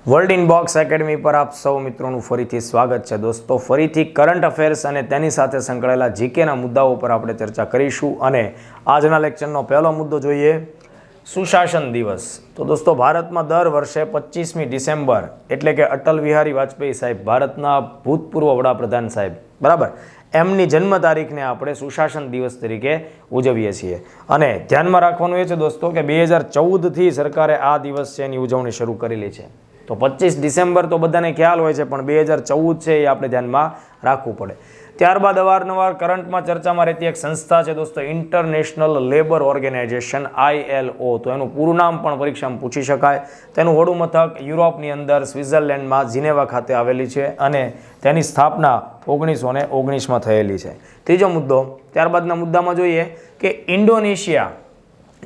World inbox academy પર આપ સૌ મિત્રોનું ફરીથી સ્વાગત છે દોસ્તો. ફરીથી કરંટ અફેર્સ અને તેની સાથે સંકળાયેલા જીકેના મુદ્દાઓ પર આપણે ચર્ચા કરીશું. અને આજના લેક્ચરનો પહેલો મુદ્દો જોઈએ, સુશાસન દિવસ. તો દોસ્તો, ભારતમાં દર વર્ષે 25મી ડિસેમ્બર એટલે કે અટલ બિહારી વાજપેયી સાહેબ, ભારતના ભૂતપૂર્વ વડાપ્રધાન સાહેબ, બરાબર, એમની જન્મ તારીખને આપણે સુશાસન દિવસ તરીકે ઉજવીએ છીએ. અને ધ્યાનમાં રાખવાનું એ છે દોસ્તો કે 2014થી સરકારે આ દિવસ છે એની ઉજવણી શરૂ કરેલી છે. તો 25 ડિસેમ્બર તો બધાને ખ્યાલ હોય છે, પણ 2014 છે એ આપણે ધ્યાનમાં રાખવું પડે. ત્યારબાદ અવારનવાર કરંટમાં ચર્ચામાં રહેતી એક સંસ્થા છે દોસ્તો, ઇન્ટરનેશનલ લેબર ઓર્ગેનાઇઝેશન, ILO. તો એનું પૂરું નામ પણ પરીક્ષામાં પૂછી શકાય. તેનું વડું મથક યુરોપની અંદર સ્વિટ્ઝરલેન્ડમાં જીનેવા ખાતે આવેલી છે અને તેની સ્થાપના 1919માં થયેલી છે. ત્રીજો મુદ્દો, ત્યારબાદના મુદ્દામાં જોઈએ કે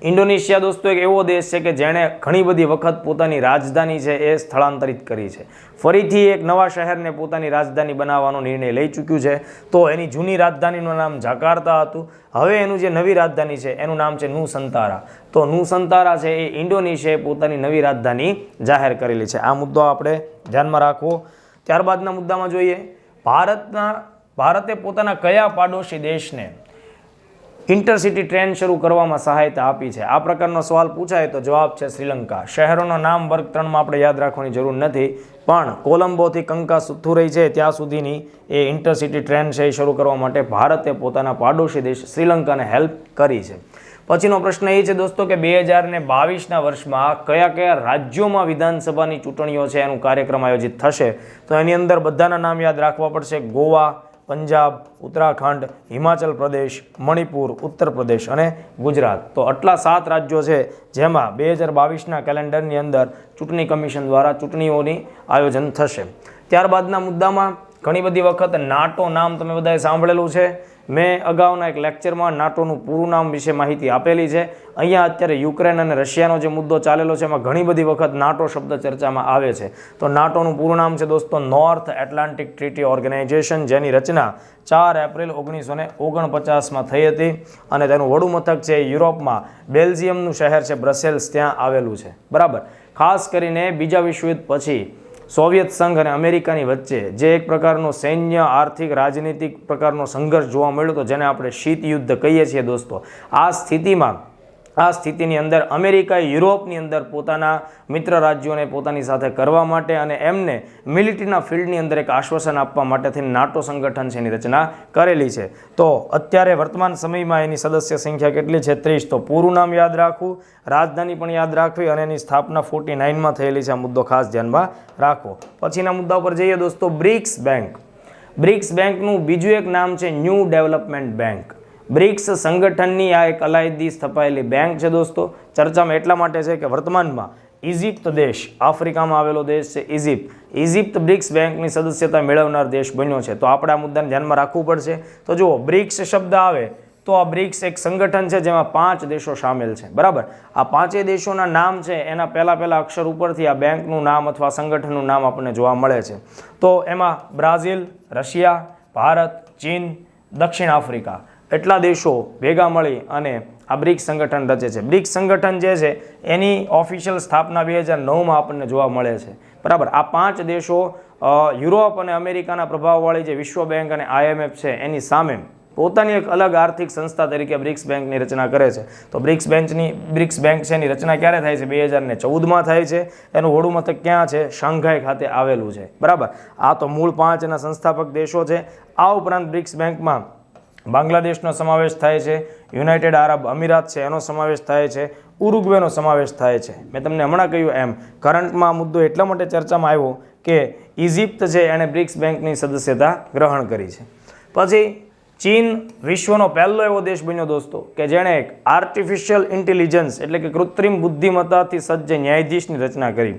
ઇન્ડોનેશિયા દોસ્તો એક એવો દેશ છે કે જેણે ઘણી બધી વખત પોતાની રાજધાની છે એ સ્થળાંતરિત કરી છે. ફરીથી એક નવા શહેરને પોતાની રાજધાની બનાવવાનો નિર્ણય લઈ ચૂક્યું છે. તો એની જૂની રાજધાનીનું નામ જાકાર્તા હતું. હવે એનું જે નવી રાજધાની છે એનું નામ છે નુસંતારા. તો નુસંતારા છે એ ઇન્ડોનેશિયાએ પોતાની નવી રાજધાની જાહેર કરેલી છે. આ મુદ્દો આપણે ધ્યાનમાં રાખવો. ત્યારબાદના મુદ્દામાં જોઈએ, ભારતે પોતાના કયા પાડોશી દેશને ઇન્ટરસિટી ટ્રેન શરૂ કરવામાં સહાયતા આપી છે? આ પ્રકારનો સવાલ પૂછાય તો જવાબ છે શ્રીલંકા. શહેરોનો નામ વર્ગ 3માં આપણે યાદ રાખવાની જરૂર નથી, પણ કોલંબોથી કંકાસુથુરઈ છે ત્યાં સુધીની એ ઇન્ટરસિટી ટ્રેન છે એ શરૂ કરવા માટે ભારતે પોતાના પાડોશી દેશ શ્રીલંકાને હેલ્પ કરી છે. પછીનો પ્રશ્ન એ છે દોસ્તો કે 2022ના વર્ષમાં કયા કયા રાજ્યોમાં વિધાનસભાની ચૂંટણીઓ છે એનું કાર્યક્રમ આયોજિત થશે? તો એની અંદર બધાના નામ યાદ રાખવા પડશે: ગોવા, પંજાબ, ઉત્તરાખંડ, હિમાચલ પ્રદેશ, મણિપુર, ઉત્તર પ્રદેશ અને ગુજરાત. તો આટલા 7 રાજ્યો છે જેમાં 2022ના કેલેન્ડરની અંદર ચૂંટણી કમિશન દ્વારા ચૂંટણીઓની આયોજન થશે. ત્યારબાદના મુદ્દામાં ઘણી બધી વખત નાટો નામ તમે બધાએ સાંભળેલું છે. મેં અગાઉના એક લેક્ચરમાં નાટોનું પૂરું નામ વિશે માહિતી આપેલી છે. અહીંયા અત્યારે યુક્રેન અને રશિયાનો જે મુદ્દો ચાલેલો છે એમાં ઘણી બધી વખત નાટો શબ્દ ચર્ચામાં આવે છે. તો નાટોનું પૂરું નામ છે દોસ્તો નોર્થ એટલાન્ટિક ટ્રીટી ઓર્ગેનાઇઝેશન, જેની રચના 4 એપ્રિલ 1949માં થઈ હતી અને તેનું વડું મથક છે યુરોપમાં બેલ્જિયમનું શહેર છે બ્રસેલ્સ, ત્યાં આવેલું છે. બરાબર. ખાસ કરીને બીજા વિશ્વયુદ્ધ પછી સોવિયત સંઘ અને અમેરિકાની વચ્ચે જે એક પ્રકારનો સૈન્ય, આર્થિક, રાજનીતિક પ્રકારનો સંઘર્ષ જોવા મળ્યો હતો, જેને આપણે શીત યુદ્ધ કહીએ છીએ દોસ્તો. આ સ્થિતિની અંદર અમેરિકાએ યુરોપની અંદર પોતાના મિત્ર રાજ્યોને પોતાની સાથે કરવા માટે અને એમને મિલિટરીના ફિલ્ડની અંદર એક આશ્વાસન આપવા માટે થઈને નાટો સંગઠન છે એની રચના કરેલી છે. તો અત્યારે વર્તમાન સમયમાં એની સદસ્ય સંખ્યા કેટલી છે? 30. તો પૂરું નામ યાદ રાખવું, રાજધાની પણ યાદ રાખવી અને એની સ્થાપના 49માં થયેલી છે. આ મુદ્દો ખાસ ધ્યાનમાં રાખવો. પછીના મુદ્દા ઉપર જઈએ દોસ્તો, બ્રિક્સ બેંક. બ્રિક્સ બેંકનું બીજું એક નામ છે ન્યૂ ડેવલપમેન્ટ બેંક. બ્રિક્સ સંગઠનની આ એક અલાયદી સ્થપાયેલી બેંક છે દોસ્તો. ચર્ચામાં એટલા માટે છે કે વર્તમાનમાં ઇજિપ્ત દેશ, આફ્રિકામાં આવેલો દેશ છે ઇજિપ્ત બ્રિક્સ બેંકની સદસ્યતા મેળવનાર દેશ બન્યો છે. તો આપણે આ મુદ્દાને ધ્યાનમાં રાખવું પડશે. તો જુઓ, બ્રિક્સ શબ્દ આવે તો આ બ્રિક્સ એક સંગઠન છે જેમાં 5 દેશો સામેલ છે. બરાબર. આ 5 દેશોના નામ છે એના પહેલા અક્ષર ઉપરથી આ બેંકનું નામ અથવા સંગઠનનું નામ આપણને જોવા મળે છે. તો એમાં બ્રાઝિલ, રશિયા, ભારત, ચીન, દક્ષિણ આફ્રિકા, એટલા દેશો ભેગા મળી અને આ બ્રિક્સ સંગઠન રચે છે. બ્રિક્સ સંગઠન જે છે એની ઓફિશિયલ સ્થાપના 2009માં આપણને જોવા મળે છે. બરાબર. આ 5 દેશો યુરોપ અને અમેરિકાના પ્રભાવવાળી જે વિશ્વ બેંક અને IMF છે એની સામે પોતાની એક અલગ આર્થિક સંસ્થા તરીકે બ્રિક્સ બેંકની રચના કરે છે. તો બ્રિક્સ બેંક છે એની રચના ક્યારે થાય છે? 2014માં થાય છે. એનું વડું મથક ક્યાં છે? શાંઘાઈ ખાતે આવેલું છે. બરાબર. આ તો મૂળ 5 એના સંસ્થાપક દેશો છે. આ ઉપરાંત બ્રિક્સ બેંકમાં બાંગ્લાદેશનો સમાવેશ થાય છે, યુનાઇટેડ આરબ અમીરાત છે એનો સમાવેશ થાય છે, ઉરુગ્વેનો સમાવેશ થાય છે. મેં તમને હમણાં કહ્યું એમ કરંટમાં મુદ્દો એટલા માટે ચર્ચામાં આવ્યો કે ઇજિપ્ત છે એણે બ્રિક્સ બેંકની સદસ્યતા ગ્રહણ કરી છે. પછી ચીન વિશ્વનો પહેલો એવો દેશ બન્યો દોસ્તો કે જેણે એક આર્ટિફિશિયલ ઇન્ટેલિજન્સ એટલે કે કૃત્રિમ બુદ્ધિમત્તાથી સજ્જ ન્યાયાધીશની રચના કરી.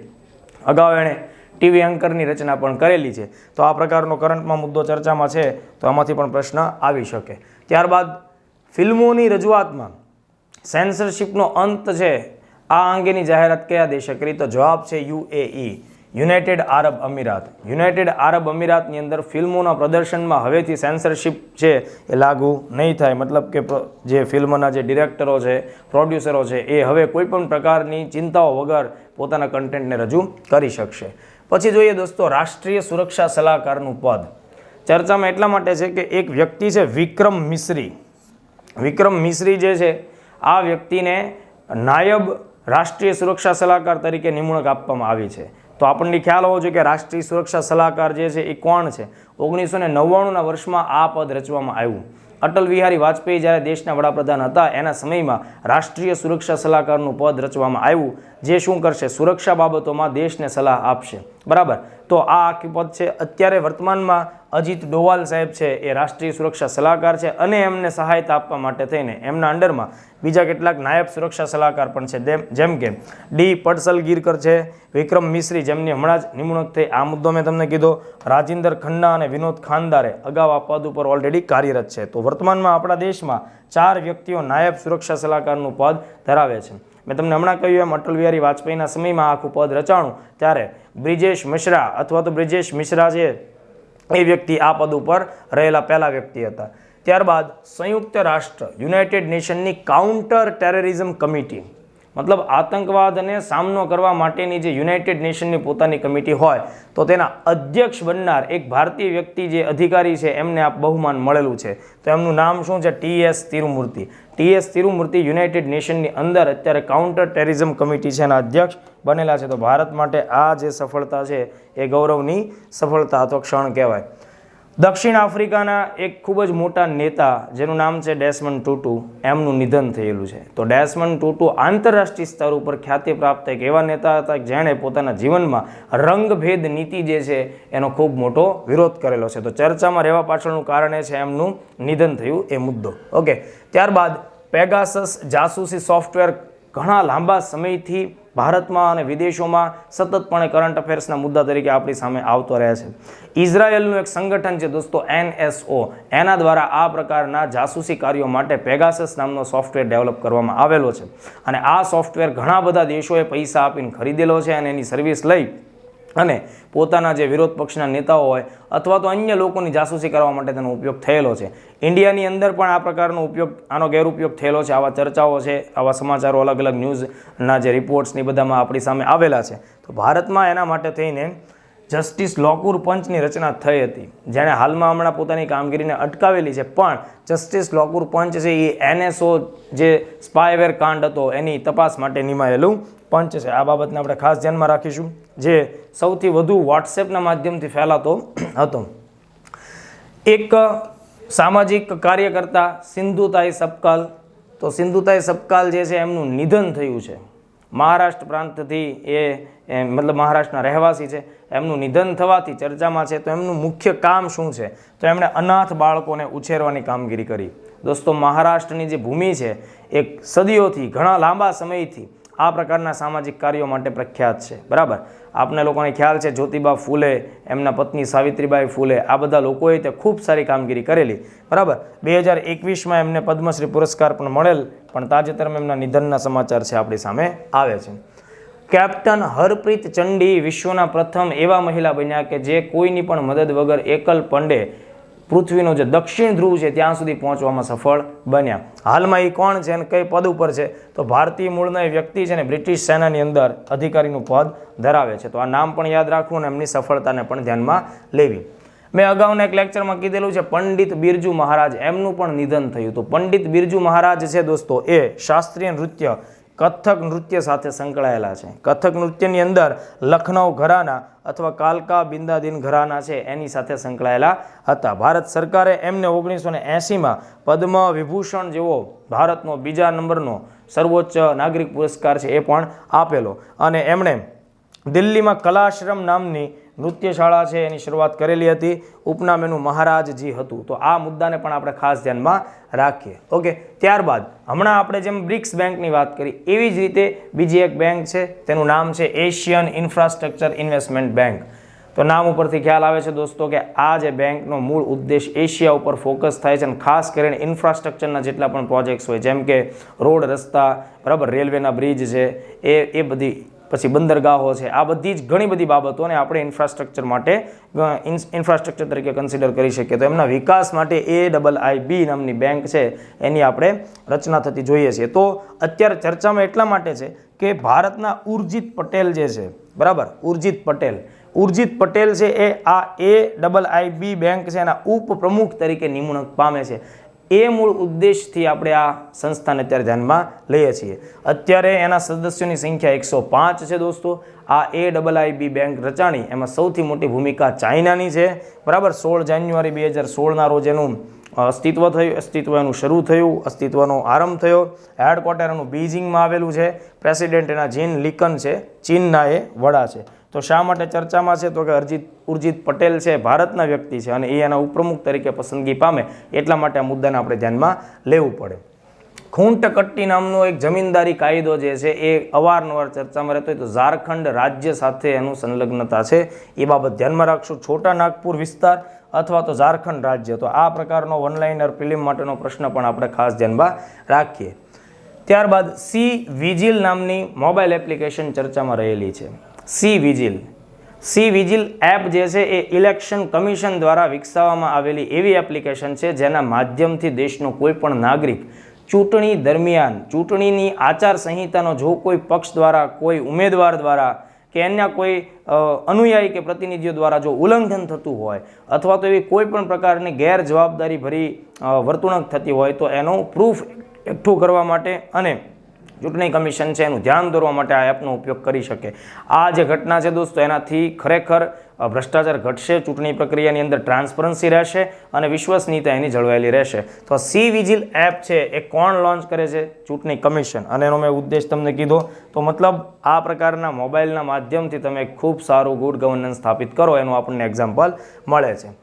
અગાઉ એણે ટીવી એન્કરની રચના પણ કરેલી છે. તો આ પ્રકારનો કરંટમાં મુદ્દો ચર્ચામાં છે તો આમાંથી પણ પ્રશ્ન આવી શકે. ત્યારબાદ ફિલ્મોની રજૂઆતમાં સેન્સરશિપનો અંત છે આ અંગેની જાહેરાત કયા દેશે કરી? તો જવાબ છે UAE, યુનાઇટેડ આરબ અમીરાત. યુનાઇટેડ આરબ અમીરાતની અંદર ફિલ્મોના પ્રદર્શનમાં હવેથી સેન્સરશિપ છે એ લાગુ નહીં થાય. મતલબ કે જે ફિલ્મના જે ડિરેક્ટરો છે, પ્રોડ્યુસરો છે એ હવે કોઈ પણ પ્રકારની ચિંતાઓ વગર પોતાના કન્ટેન્ટને રજૂ કરી શકશે. પછી જોઈએ દોસ્તો રાષ્ટ્રીય સુરક્ષા સલાહકારનું પદ. ચર્ચામાં એટલા માટે છે કે એક વ્યક્તિ છે વિક્રમ મિશ્રી. વિક્રમ મિશ્રી જે છે આ વ્યક્તિને નાયબ રાષ્ટ્રીય સુરક્ષા સલાહકાર તરીકે નિમણૂક આપવામાં આવી છે. તો આપણને ખ્યાલ હોવો જોઈએ કે રાષ્ટ્રીય સુરક્ષા સલાહકાર જે છે એ કોણ છે. 1999ના વર્ષમાં આ પદ રચવામાં આવ્યું. અટલ બિહારી વાજપેયી જ્યારે દેશના વડાપ્રધાન હતા એના સમયમાં રાષ્ટ્રીય સુરક્ષા સલાહકારનું પદ રચવામાં આવ્યું, જે શું કરશે? સુરક્ષા બાબતોમાં દેશને સલાહ આપશે. બરાબર. તો આ આખી પદ છે. અત્યારે વર્તમાનમાં અજીત ડોવાલ સાહેબ છે એ રાષ્ટ્રીય સુરક્ષા સલાહકાર છે અને એમને સહાયતા આપવા માટે થઈને એમના અંડરમાં બીજા કેટલાક નાયબ સુરક્ષા સલાહકાર પણ છે, જેમ કે ડી પડસલગીરકર છે, વિક્રમ મિશ્રી જેમની હમણાં જ નિમણૂક થઈ, આ મુદ્દો મેં તમને કીધો, રાજિંદર ખન્ના અને વિનોદ ખાનદારે અગાઉ આ પદ ઉપર ઓલરેડી કાર્યરત છે. તો વર્તમાનમાં આપણા દેશમાં 4 વ્યક્તિઓ નાયબ સુરક્ષા સલાહકારનું પદ ધરાવે છે. મેં તમને હમણાં કહ્યું એમ અટલ બિહારી વાજપેયીના સમયમાં આખું પદ રચાણું ત્યારે બ્રિજેશ મિશ્રા અથવા તો બ્રિજેશ મિશ્રા છે એ વ્યક્તિ આ પદ ઉપર રહેલા પહેલા વ્યક્તિ હતા. ત્યારબાદ સંયુક્ત રાષ્ટ્ર યુનાઇટેડ નેશનની કાઉન્ટર ટેરરિઝમ કમિટી, મતલબ આતંકવાદને સામનો કરવા માટેની જે યુનાઇટેડ નેશનની પોતાની કમિટી હોય તો તેના અધ્યક્ષ બનનાર એક ભારતીય વ્યક્તિ જે અધિકારી છે એમને આ બહુમાન મળેલું છે. તો એમનું નામ શું છે? ટી.એસ. તિરુમૂર્તિ. ટી.એસ. તિરુમૂર્તિ યુનાઇટેડ નેશનની અંદર અત્યારે કાઉન્ટર ટેરરિઝમ કમિટી છે એના અધ્યક્ષ બનેલા છે. તો ભારત માટે આ જે સફળતા છે એ ગૌરવની સફળતા અથવા ક્ષણ કહેવાય. દક્ષિણ આફ્રિકાના એક ખૂબ જ મોટા નેતા જેનું નામ છે ડેસમન્ડ ટુટુ, એમનું નિધન થયેલું છે. તો ડેસમન્ડ ટુટુ આંતરરાષ્ટ્રીય સ્તર ઉપર ખ્યાતિ પ્રાપ્ત એક એવા નેતા હતા જેણે પોતાના જીવનમાં રંગભેદ નીતિ જે છે એનો ખૂબ મોટો વિરોધ કરેલો છે. તો ચર્ચામાં રહેવા પાછળનું કારણ એ છે એમનું નિધન થયું એ મુદ્દો. ઓકે. ત્યારબાદ પેગાસસ જાસૂસી સોફ્ટવેર ઘણા લાંબા સમયથી ભારતમાં અને વિદેશોમાં સતતપણે કરંટ અફેર્સના મુદ્દા તરીકે આપણી સામે આવતો રહે છે. ઇઝરાયેલનું એક સંગઠન છે દોસ્તો NSO, એના દ્વારા આ પ્રકારના જાસૂસી કાર્યો માટે પેગાસસ નામનો સોફ્ટવેર ડેવલપ કરવામાં આવેલો છે અને આ સોફ્ટવેર ઘણા બધા દેશોએ પૈસા આપીને ખરીદેલો છે અને એની સર્વિસ લઈ અને પોતાના જે વિરોધ પક્ષના નેતાઓ હોય અથવા તો અન્ય લોકોની જાસૂસી કરવા માટે તેનો ઉપયોગ થયેલો છે. ઇન્ડિયાની અંદર પણ આ પ્રકારનો ઉપયોગ, આનો ગેરઉપયોગ થયેલો છે. આવા ચર્ચાઓ છે, આવા સમાચારો અલગ અલગ ન્યૂઝના જે રિપોર્ટ્સની બધામાં આપણી સામે આવેલા છે. તો ભારતમાં એના માટે થઈને જસ્ટિસ લોકુર પંચની રચના થઈ હતી, જેણે હાલમાં હમણાં પોતાની કામગીરીને અટકાવેલી છે. પણ જસ્ટિસ લોકુર પંચ છે એ NSO જે સ્પાયવેર કાંડ હતો એની તપાસ માટે નિમાયેલું પંચ છે. આ બાબતને આપણે ખાસ ધ્યાનમાં રાખીશું, જે સૌથી વધુ વોટ્સએપના માધ્યમથી ફેલાતો હતો. એક સામાજિક કાર્યકર્તા સિંધુતાઈ સપકાલ, તો સિંધુતાઈ સપકાલ જે છે એમનું નિધન થયું છે. મહારાષ્ટ્ર પ્રાંતથી મતલબ મહારાષ્ટ્રના રહેવાસી છે. એમનું નિધન થવાથી ચર્ચામાં છે. તો એમનું મુખ્ય કામ શું છે? તો એમણે અનાથ બાળકોને ઉછેરવાની કામગીરી કરી. દોસ્તો મહારાષ્ટ્રની જે ભૂમિ છે એ સદીઓથી, ઘણા લાંબા સમયથી આ પ્રકારના સામાજિક કાર્યો માટે પ્રખ્યાત છે. બરાબર. આપને લોકોને ખ્યાલ છે જ્યોતિબા ફૂલે, એમના પત્ની સાવિત્રીબાઈ ફૂલે, આ બધા લોકોએ તે ખૂબ સારી કામગીરી કરેલી. બરાબર. 2021માં એમને પદ્મશ્રી પુરસ્કાર પણ મળેલ, પણ તાજેતરમાં એમના નિધનના સમાચાર છે આપણી સામે આવે છે. કેપ્ટન હરપ્રીત ચંડી વિશ્વના પ્રથમ એવા મહિલા બન્યા કે જે કોઈની પણ મદદ વગર એકલ પંડે પૃથ્વીનો જે દક્ષિણ ધ્રુવ છે ત્યાં સુધી પહોંચવામાં સફળ બન્યા. હાલમાં એ કોણ છે અને કઈ પદ ઉપર છે? તો ભારતીય મૂળના એ વ્યક્તિ છે ને બ્રિટિશ સેનાની અંદર અધિકારીનું પદ ધરાવે છે. તો આ નામ પણ યાદ રાખવું અને એમની સફળતાને પણ ધ્યાનમાં લેવી. મેં અગાઉના એક લેક્ચરમાં કીધેલું છે પંડિત બિરજુ મહારાજ, એમનું પણ નિધન થયું. તો પંડિત બિરજુ મહારાજ છે દોસ્તો એ શાસ્ત્રીય નૃત્ય, કથક નૃત્ય સાથે સંકળાયેલા છે. કથક નૃત્યની અંદર લખનઉ ઘરાના અથવા કાલકા બિંદાદીન ઘરાના છે એની સાથે સંકળાયેલા હતા. ભારત સરકારે એમને 1980માં પદ્મ વિભૂષણ જેવો ભારતનો બીજા નંબરનો સર્વોચ્ચ નાગરિક પુરસ્કાર છે એ પણ આપેલો અને એમણે દિલ્હીમાં કલાશ્રમ નામની નૃત્યશાળા છે એની શરૂઆત કરેલી હતી. ઉપનામ એનું મહારાજજી હતું. તો આ મુદ્દાને પણ આપણે ખાસ ધ્યાનમાં રાખીએ. ઓકે. ત્યારબાદ હમણાં આપણે જેમ બ્રિક્સ બેંકની વાત કરી એવી જ રીતે બીજી એક બેંક છે, તેનું નામ છે એશિયન ઇન્ફ્રાસ્ટ્રક્ચર ઇન્વેસ્ટમેન્ટ બેંક. તો નામ ઉપરથી ખ્યાલ આવે છે દોસ્તો કે આ જે બેંકનો મૂળ ઉદ્દેશ એશિયા ઉપર ફોકસ થાય છે અને ખાસ કરીને ઇન્ફ્રાસ્ટ્રક્ચરના જેટલા પણ પ્રોજેક્ટ્સ હોય જેમ કે રોડ, રસ્તા, બરાબર, રેલવેના બ્રિજ છે એ બધી પછી બંદરગાહો છે, આ બધી જ ઘણી બધી બાબતોને આપણે ઇન્ફ્રાસ્ટ્રક્ચર માટે ઇન્ફ્રાસ્ટ્રક્ચર તરીકે કન્સિડર કરી શકીએ. તો એમના વિકાસ માટે AIIB નામની બેંક છે એની આપણે રચના થતી જોઈએ છીએ. તો અત્યારે ચર્ચામાં એટલા માટે છે કે ભારતના ઉર્જિત પટેલ જે છે, બરાબર, ઉર્જિત પટેલ છે એ આ AIIB બેંક છે એના ઉપપ્રમુખ તરીકે નિમણૂક પામે છે. એ મૂળ ઉદ્દેશથી આપણે આ સંસ્થાને અત્યારે ધ્યાનમાં લઈએ છીએ. અત્યારે એના સદસ્યોની સંખ્યા 105 છે દોસ્તો. આ AIIB બેંક રચાણી એમાં સૌથી મોટી ભૂમિકા ચાઇનાની છે, બરાબર. 16 જાન્યુઆરી 2016ના રોજ એનું અસ્તિત્વ એનું શરૂ થયું, અસ્તિત્વનો આરંભ થયો. હેડક્વાર્ટર એનું બીજિંગમાં આવેલું છે. પ્રેસિડેન્ટ એના જીન લીકન છે, ચીનના એ વડા છે. તો શા માટે ચર્ચામાં છે? તો કે ઉર્જિત પટેલ છે ભારતના વ્યક્તિ છે અને એ એના ઉપપ્રમુખ તરીકે પસંદગી પામે, એટલા માટે આ મુદ્દાને આપણે ધ્યાનમાં લેવું પડે. ખૂંટ કટ્ટી નામનો એક જમીનદારી કાયદો જે છે એ અવારનવાર ચર્ચામાં રહેતો હોય. તો ઝારખંડ રાજ્ય સાથે એનું સંલગ્નતા છે, એ બાબત ધ્યાનમાં રાખશું. છોટા નાગપુર વિસ્તાર અથવા તો ઝારખંડ રાજ્ય, તો આ પ્રકારનો વનલાઇનર ફિલ્મ માટેનો પ્રશ્ન પણ આપણે ખાસ ધ્યાનમાં રાખીએ. ત્યારબાદ C-Vigil નામની મોબાઈલ એપ્લિકેશન ચર્ચામાં રહેલી છે. C-Vigil એપ જે છે એ ઇલેક્શન કમિશન દ્વારા વિકસાવવામાં આવેલી એવી એપ્લિકેશન છે જેના માધ્યમથી દેશનો કોઈ પણ નાગરિક ચૂંટણી દરમિયાન ચૂંટણીની આચાર સંહિતાનો જો કોઈ પક્ષ દ્વારા, કોઈ ઉમેદવાર દ્વારા કે એના કોઈ અનુયાયી કે પ્રતિનિધિઓ દ્વારા જો ઉલ્લંઘન થતું હોય અથવા તો એવી કોઈ પણ પ્રકારની ગેરજવાબદારી ભરી વર્તણૂક થતી હોય તો એનો પ્રૂફ એકઠું કરવા માટે અને ચૂંટણી કમિશન છે એનું ધ્યાન દોરવા માટે આ એપનો ઉપયોગ કરી શકે. આ જે ઘટના છે દોસ્તો એનાથી ખરેખર ભ્રષ્ટાચાર ઘટશે, ચૂંટણી પ્રક્રિયાની અંદર ટ્રાન્સપરન્સી રહેશે અને વિશ્વસનીયતા એની જળવાયેલી રહેશે. તો C-Vigil એપ છે એ કોણ લોન્ચ કરે છે? ચૂંટણી કમિશન. અને એનો મેં ઉદ્દેશ તમને કીધો. તો મતલબ આ પ્રકારના મોબાઈલના માધ્યમથી તમે ખૂબ સારું ગુડ ગવર્નન્સ સ્થાપિત કરો એનું આપણને એક્ઝામ્પલ મળે છે.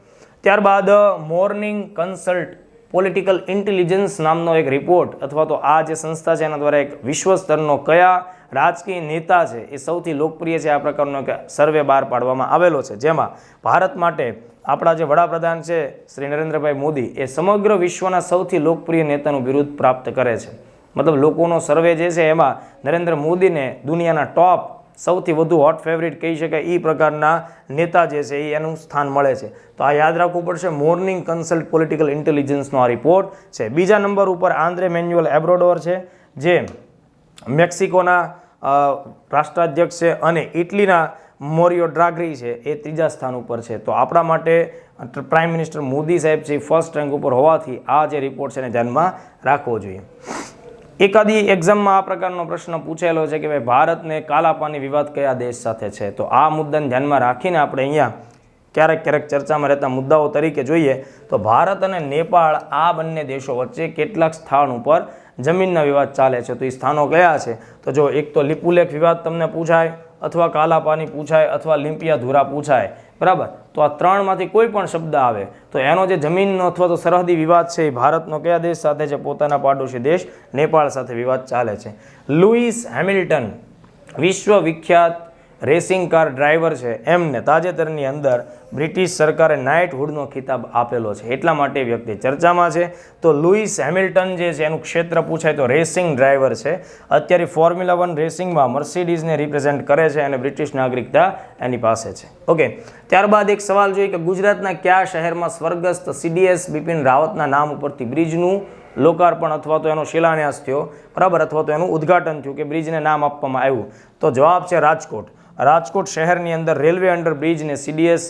ત્યારબાદ મોર્નિંગ કન્સલ્ટ પોલિટિકલ ઇન્ટેલિજન્સ નામનો એક રિપોર્ટ અથવા તો આ જે સંસ્થા છે એના દ્વારા એક વિશ્વ સ્તરનો કયા રાજકીય નેતા છે એ સૌથી લોકપ્રિય છે આ પ્રકારનો એક સર્વે બહાર પાડવામાં આવેલો છે, જેમાં ભારત માટે આપણા જે વડાપ્રધાન છે શ્રી નરેન્દ્રભાઈ મોદી એ સમગ્ર વિશ્વના સૌથી લોકપ્રિય નેતાનું બિરુદ પ્રાપ્ત કરે છે. મતલબ લોકોનો સર્વે જે છે એમાં નરેન્દ્ર મોદીને દુનિયાના ટોપ સૌથી વધુ હોટ ફેવરિટ કહી શકાય એ પ્રકારના નેતા જે છે એ એનું સ્થાન મળે છે. તો આ યાદ રાખવું પડશે. મોર્નિંગ કન્સલ્ટ પોલિટિકલ ઇન્ટેલિજન્સનો આ રિપોર્ટ છે. બીજા નંબર ઉપર આંદ્રે મેન્યુઅલ એબ્રોડોર છે જે મેક્સિકોના રાષ્ટ્રાધ્યક્ષ છે અને ઇટલીના મોરિયો ડ્રાગરી છે એ ત્રીજા સ્થાન ઉપર છે. તો આપણા માટે પ્રાઇમ મિનિસ્ટર મોદી સાહેબ છે ફર્સ્ટ રેન્ક ઉપર હોવાથી આ જે રિપોર્ટ છે એને ધ્યાનમાં રાખવો જોઈએ. એકાદી એક્ઝામમાં આ પ્રકારનો પ્રશ્ન પૂછેલો છે કે ભાઈ ભારતને કાલા પાની વિવાદ કયા દેશ સાથે છે? તો આ મુદ્દાને ધ્યાનમાં રાખીને આપણે અહીંયા ક્યારેક ચર્ચામાં રહેતા મુદ્દાઓ તરીકે જોઈએ તો ભારત અને નેપાળ આ બંને દેશો વચ્ચે કેટલાક સ્થાન ઉપર જમીનના વિવાદ ચાલે છે. તો એ સ્થાનો કયા છે? તો જો એક તો લિપુલેખ વિવાદ તમને પૂછાય અથવા કાલા પાની પૂછાય અથવા લિમ્પિયા ધુરા પૂછાય, બરાબર. તો આ ત્રણમાંથી કોઈ પણ શબ્દ આવે તો એનો જે જમીનનો અથવા તો સરહદી વિવાદ છે એ ભારતનો કયા દેશ સાથે છે? પોતાના પાડોશી દેશ નેપાળ સાથે વિવાદ ચાલે છે. લુઈસ હેમિલ્ટન વિશ્વવિખ્યાત રેસિંગ કાર ડ્રાઈવર છે, એમને તાજેતરની અંદર બ્રિટિશ સરકારે નાઇટહુડનો ખિતાબ આપેલો છે, એટલા માટે વ્યક્તિ ચર્ચામાં છે. તો લુઈસ હેમિલ્ટન જે છે એનું ક્ષેત્ર પૂછાય તો રેસિંગ ડ્રાઈવર છે. અત્યારે ફોર્મ્યુલા 1 રેસિંગમાં મર્સિડીઝને રિપ્રેઝેન્ટ કરે છે અને બ્રિટિશ નાગરિકતા એની પાસે છે. ઓકે, ત્યારબાદ એક સવાલ જોઈએ કે ગુજરાતના કયા શહેરમાં સ્વર્ગસ્થ CDS બિપિન રાવતના નામ ઉપરથી બ્રિજનું લોકાર્પણ અથવા તો એનો શિલાન્યાસ થયો, બરાબર, અથવા તો એનું ઉદ્ઘાટન થયું કે બ્રિજને નામ આપવામાં આવ્યું? તો જવાબ છે રાજકોટ. રાજકોટ શહેરની અંદર રેલવે અંડર બ્રિજને CDS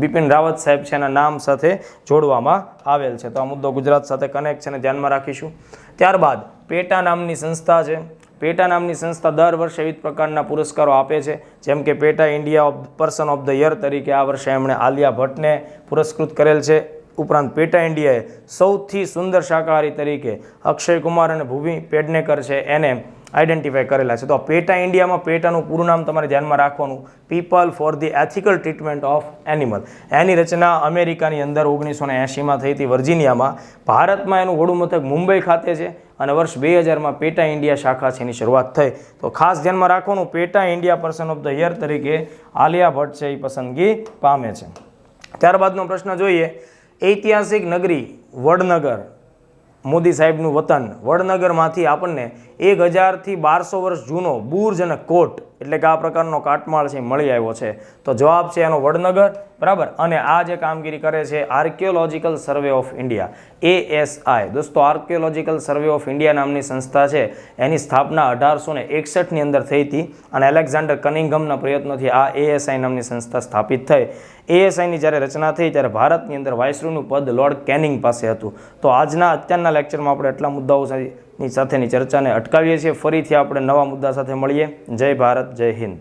બિપિન રાવત સાહેબ છે એના નામ સાથે જોડવામાં આવેલ છે. તો આ મુદ્દો ગુજરાત સાથે કનેક્ટ છે અને ધ્યાનમાં રાખીશું. ત્યારબાદ પેટા નામની સંસ્થા છે. પેટા નામની સંસ્થા દર વર્ષે વિવિધ પ્રકારના પુરસ્કારો આપે છે, જેમ કે પેટા India person of the year તરીકે આ વર્ષે એમણે આલિયા ભટ્ટને પુરસ્કૃત કરેલ છે. ઉપરાંત પેટા ઇન્ડિયાએ સૌથી સુંદર શાકાહારી તરીકે અક્ષય કુમાર અને ભૂમિ પેડનેકર છે એને આઈડેન્ટિફાઈ કરેલા છે. તો પેટા ઇન્ડિયામાં પેટાનું પૂરું નામ તમારે ધ્યાનમાં રાખવાનું, people for the ethical treatment of animal. એની રચના અમેરિકાની અંદર 1980માં થઈ હતી વર્જિનિયામાં. ભારતમાં એનું વડું મથક મુંબઈ ખાતે છે અને વર્ષ 2000માં પેટા ઇન્ડિયા શાખા છે એની શરૂઆત થઈ. તો ખાસ ધ્યાનમાં રાખવાનું, પેટા India person of the year તરીકે આલિયા ભટ્ટ છે એ પસંદગી પામે છે. ત્યારબાદનો પ્રશ્ન જોઈએ. ઐતિહાસિક નગરી વડનગર, મોદી સાહેબનું વતન વડનગરમાંથી આપણને 1000 થી 1200 વર્ષ જૂનો બુર્જ અને કોટ એટલે કે આ પ્રકારનો કાટમાળ છે મળી આવ્યો છે? તો જવાબ છે એનો વડનગર, બરાબર. અને આ જે કામગીરી કરે છે archaeological survey of India, ASI. દોસ્તો, આર્કિયોલોજીકલ સર્વે ઓફ ઇન્ડિયા નામની સંસ્થા છે એની સ્થાપના 1861ની અંદર થઈ હતી અને એલેક્ઝાન્ડર કનિંઘમના પ્રયત્નોથી આ ASI નામની સંસ્થા સ્થાપિત થઈ. ASIની જ્યારે રચના થઈ ત્યારે ભારતની અંદર વાઇસરોયનું પદ લોર્ડ કેનિંગ પાસે હતું. તો અત્યારના લેક્ચરમાં આપણે એટલા મુદ્દાઓ સાથેની ચર્ચાને અટકાવીએ છીએ. ફરીથી આપણે નવા મુદ્દા સાથે મળીએ. જય ભારત, જય હિન્દ.